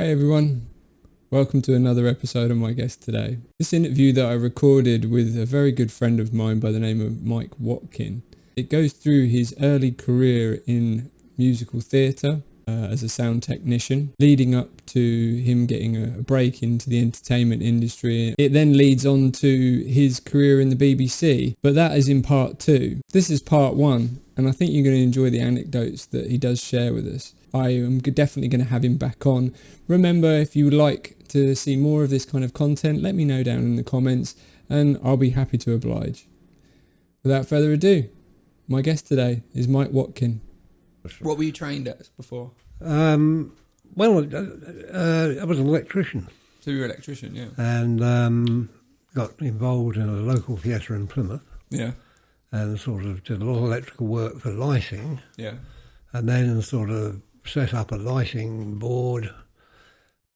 Hey everyone, welcome to another episode of My Guest Today. This interview that I recorded with a very good friend of mine by the name of Mike Watkin. It goes through his early career in musical theatre as a sound technician, leading up to him getting a break into the entertainment industry. It then leads on to his career in the BBC, but that is in part 2. This is part 1, and I think you're going to enjoy the anecdotes that he does share with us. I am definitely going to have him back on. Remember, if you would like to see more of this kind of content, let me know down in the comments and I'll be happy to oblige. Without further ado, my guest today is Mike Watkin. What were you trained at before? I was an electrician. So you were an electrician, yeah. And got involved in a local theatre in Plymouth. Yeah. And sort of did a lot of electrical work for lighting. Yeah. And then sort of set up a lighting board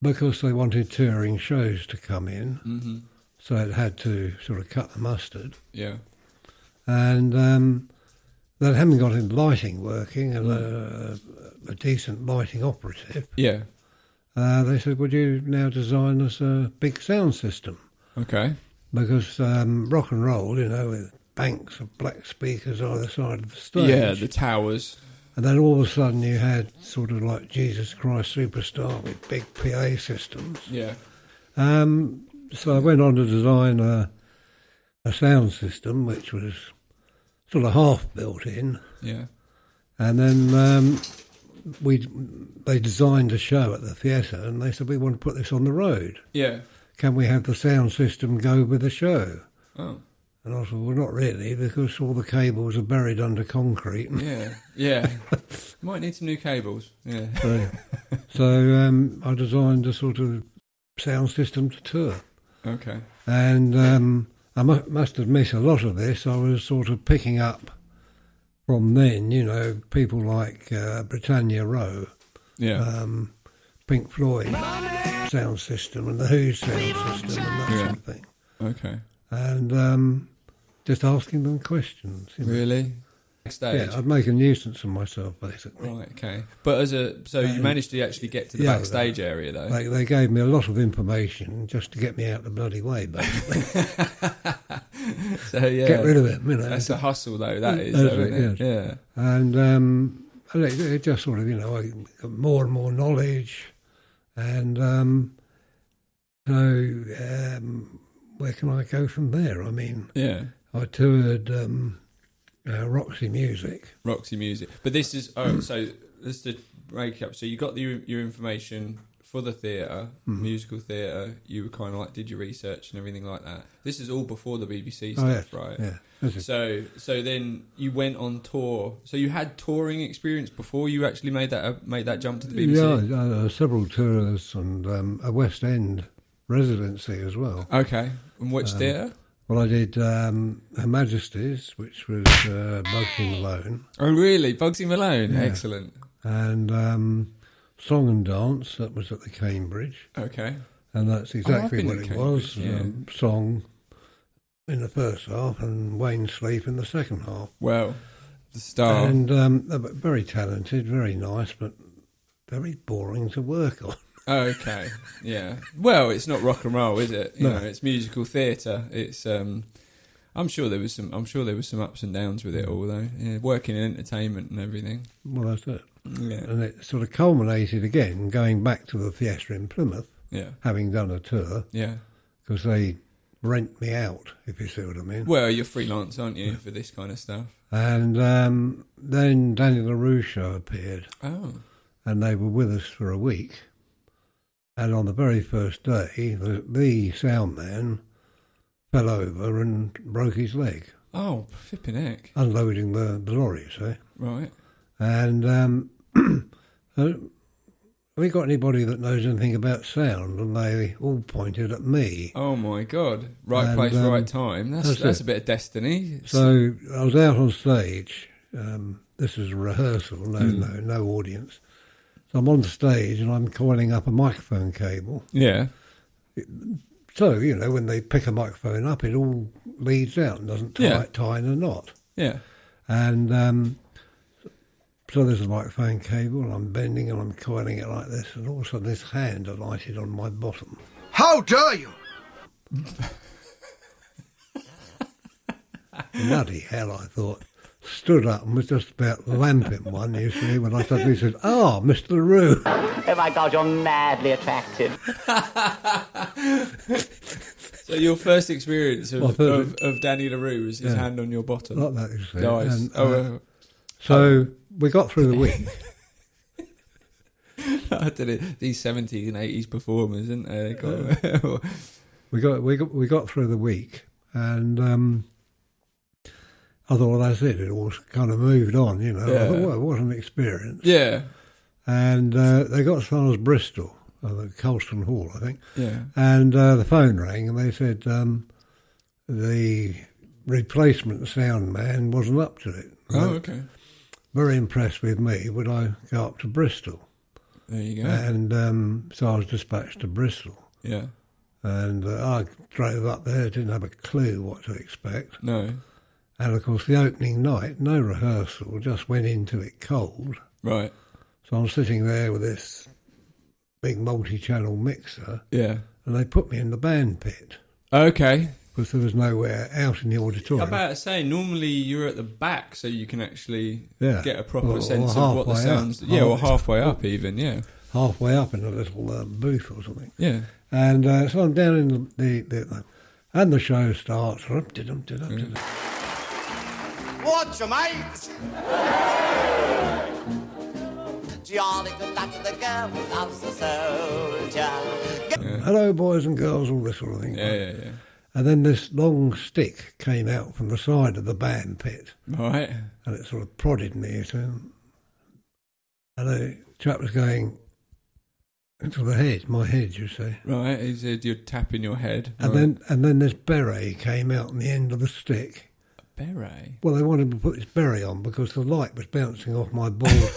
because they wanted touring shows to come in. Mm-hmm. So it had to sort of cut the mustard. Yeah. And they hadn't got in lighting working and a decent lighting operative. Yeah. They said, would you now design us a big sound system? Okay. Because rock and roll, you know, with banks of black speakers either side of the stage. Yeah, the towers. And then all of a sudden you had sort of like Jesus Christ Superstar with big PA systems. Yeah. So I went on to design a sound system which was sort of half built in. Yeah. And then they designed a show at the theatre and they said, we want to put this on the road. Yeah. Can we have the sound system go with the show? Oh. And I said, well, not really, because all the cables are buried under concrete. Yeah, yeah. Might need some new cables. Yeah. So I designed a sort of sound system to tour. Okay. And I must admit, a lot of this I was sort of picking up from then, you know, people like Britannia Row, Pink Floyd sound system and the Who sound system and that sort of thing. Okay. And just asking them questions. You know. Really? Backstage? Yeah, I'd make a nuisance of myself, basically. Right, okay. But you managed to actually get to the backstage area, though? They gave me a lot of information just to get me out the bloody way, basically. So, yeah. Get rid of it, you know. That's a hustle, though, that is, isn't it? Yes. Yeah. And it just sort of, you know, I got more and more knowledge. And where can I go from there? I mean, I toured Roxy Music. Roxy Music. But this is, so just to break up, so you got your information for the theatre, musical theatre, you were kind of like, did your research and everything like that. This is all before the BBC stuff, right? Yeah. So then you went on tour. So you had touring experience before you actually made that jump to the BBC? Yeah, several tours and a West End residency as well. Okay. And which theatre? Well, I did Her Majesty's, which was Bugsy Malone. Oh, really? Bugsy Malone? Yeah. Excellent. And Song and Dance, that was at the Cambridge. Okay. And that's exactly what it was. Yeah. Song in the first half and Wayne Sleep in the second half. Well, the star. And very talented, very nice, but very boring to work on. Oh, okay, yeah. Well, it's not rock and roll, is it? You know, it's musical theatre. It's. I'm sure there was some ups and downs with it all, though. Yeah, working in entertainment and everything. Well, that's it. Yeah. And it sort of culminated again, going back to the theatre in Plymouth. Yeah. Having done a tour. Yeah. Because they rent me out, if you see what I mean. Well, you're freelance, aren't you, for this kind of stuff? And then Danny LaRue show appeared. Oh. And they were with us for a week. And on the very first day, the sound man fell over and broke his leg. Oh, flipping heck. Unloading the lorries, eh? Right. And have we got anybody that knows anything about sound? And they all pointed at me. Oh, my God. Right place, right time. That's a bit of destiny. So I was out on stage. This was a rehearsal, no audience. So I'm on stage and I'm coiling up a microphone cable. Yeah. So, you know, when they pick a microphone up, it all leads out and doesn't tie in a knot. Yeah. And So there's a microphone cable, and I'm bending and I'm coiling it like this, and all of a sudden this hand alighted on my bottom. How dare you! Bloody hell, I thought. Stood up and was just about lamping one, you see, when I suddenly said, Mr. LaRue. Oh my God, you're madly attractive. So your first experience of Danny LaRue was his hand on your bottom? Like that, you see. Nice. And, so we got through the week. I don't know, these 70s and 80s performers, isn't they? We got through the week, and I thought, well, that's it. It all kind of moved on, you know. Yeah. I thought, well, what an experience. Yeah. And they got as far as Bristol, the Colston Hall, I think. Yeah. And the phone rang, and they said the replacement sound man wasn't up to it. Oh, okay. Very impressed with me. Would I go up to Bristol? There you go. And so I was dispatched to Bristol. Yeah. And I drove up there, didn't have a clue what to expect. No. And of course, the opening night, no rehearsal, just went into it cold. Right. So I'm sitting there with this big multi-channel mixer. Yeah. And they put me in the band pit. Okay. Because there was nowhere out in the auditorium. I'm about to say, normally you're at the back so you can actually get a proper or sense of what the sounds... Yeah, or halfway up even, yeah. Halfway up in a little booth or something. Yeah. And so I'm down in the and the show starts. What's your mate? Jolly good luck to the girl who loves the soldier. Hello, boys and girls, all this sort of thing. Yeah. And then this long stick came out from the side of the band pit. Right. And it sort of prodded me. And the chap was going into the head, my head, you see. Right, he said you're tapping your head. And then this beret came out on the end of the stick. A beret? Well, they wanted me to put this beret on because the light was bouncing off my board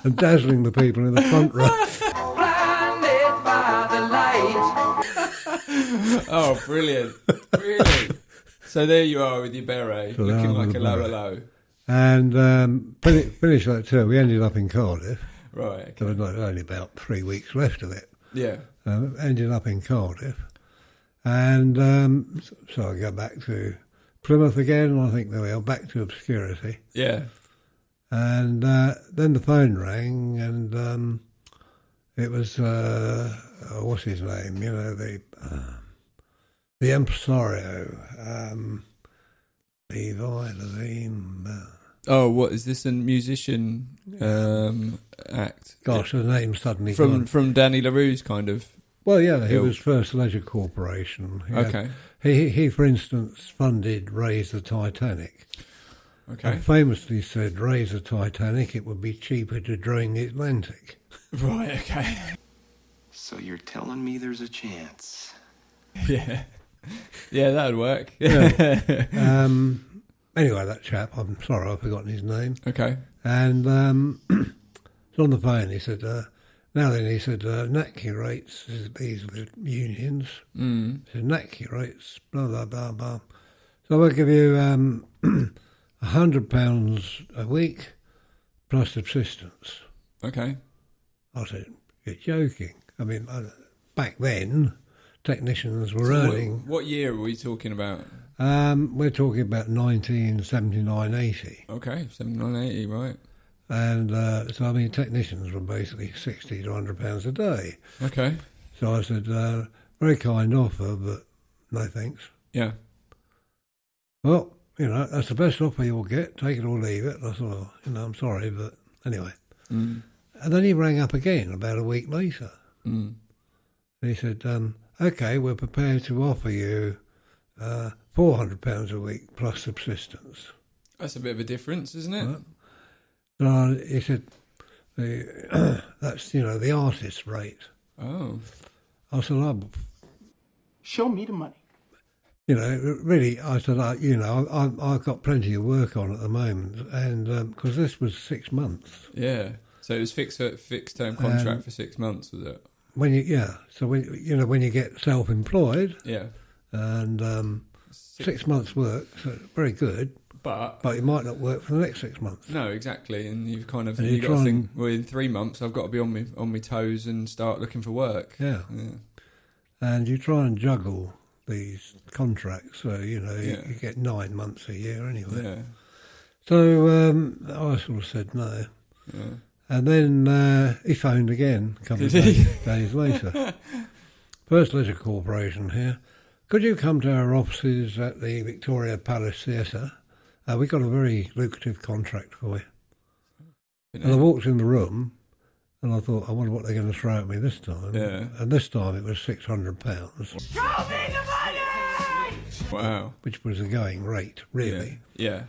and dazzling the people in the front row. Blinded by the light. Oh, brilliant. Brilliant. So there you are with your beret, So looking like a beret. low. And finished that tour. We ended up in Cardiff. Right, okay. There was only about 3 weeks left of it. Yeah. Ended up in Cardiff. And so I go back to Plymouth again, and I think there we are, back to obscurity. Yeah. And then the phone rang, and it was, what's his name? You know, the impresario, Levi, Levine. Oh, what, is this a musician act? Gosh, the name suddenly From gone. Danny LaRue's kind of... Well, yeah, he ilk. was First Leisure Corporation. Okay. He, for instance, funded Raise the Titanic. Okay. And famously said, raise the Titanic, it would be cheaper to drain the Atlantic. Right, okay. So you're telling me there's a chance? Yeah. Yeah, that would work. Yeah. Anyway, that chap, I'm sorry, I've forgotten his name. Okay. And on the phone, he said, NATCI rates, these are the unions. Mm. He said, NATCI rates, blah, blah, blah, blah. So I'll give you £100 a week plus subsistence. Okay. I said, you're joking. I mean, back then, technicians were earning... What year are we talking about? We're talking about 1979-80. Okay, 7980, right. And so, I mean, technicians were basically £60 to £100 a day. Okay. So I said, very kind offer, but no thanks. Yeah. Well, you know, that's the best offer you'll get. Take it or leave it. I thought, well, you know, I'm sorry, but anyway. Mm. And then he rang up again about a week later. Mm. And he said, OK, we're prepared to offer you £400 a week plus subsistence. That's a bit of a difference, isn't it? Right. So he said, that's, you know, the artist's rate. Oh. I said, Show me the money. you know, really, I said, I've got plenty of work on at the moment, and because this was 6 months. Yeah. So it was fixed term contract for 6 months, was it? When you get self-employed, Yeah. and 6 months' work, so very good. But it might not work for the next 6 months. no, exactly, and you've kind of And you've you got to try think. Well, in 3 months, I've got to be on my toes and start looking for work. Yeah. And you try and juggle these contracts, so you get 9 months a year anyway. Yeah. So I sort of said no. Yeah. And then he phoned again a couple of days later. First Leisure Corporation here. Could you come to our offices at the Victoria Palace Theatre? We've got a very lucrative contract for you. And I walked in the room and I thought, I wonder what they're going to throw at me this time. Yeah. And this time it was £600. Show me the money! Wow. Which was a going rate, really. Yeah.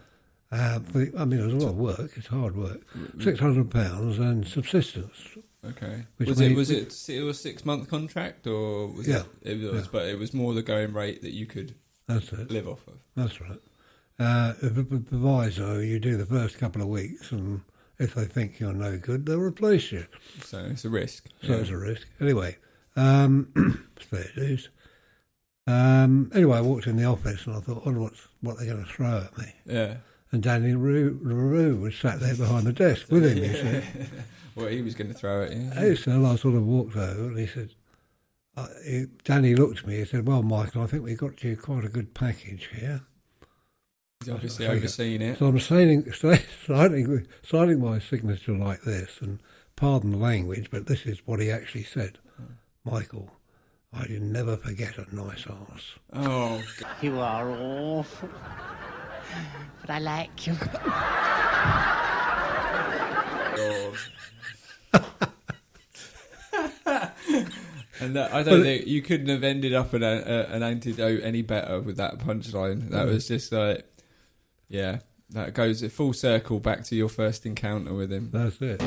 I mean, it was a lot of work. It's hard work. £600 and subsistence. Okay. Which Was means- it a 6-month contract or was Yeah. It was, but it was more the going rate that you could That's it. live off of. That's right. If a proviso, you do the first couple of weeks, and if they think you're no good, they'll replace you. So it's a risk. So it's a risk. Anyway, it's fair dues. Anyway, I walked in the office and I thought, I wonder what they're going to throw at me. Yeah. And Danny LaRue was sat there behind the desk with him, you see. What he was going to throw at you. So I sort of walked over and he said, Danny looked at me and said, well, Michael, I think we got you quite a good package here. He's obviously overseen it. So I'm signing my signature like this, and pardon the language, but this is what he actually said. Michael, I will never forget a nice arse. Oh, You are awful. But I like you. God. And I don't think you couldn't have ended up an antidote any better with that punchline. That was just like, yeah, that goes full circle back to your first encounter with him. That's it.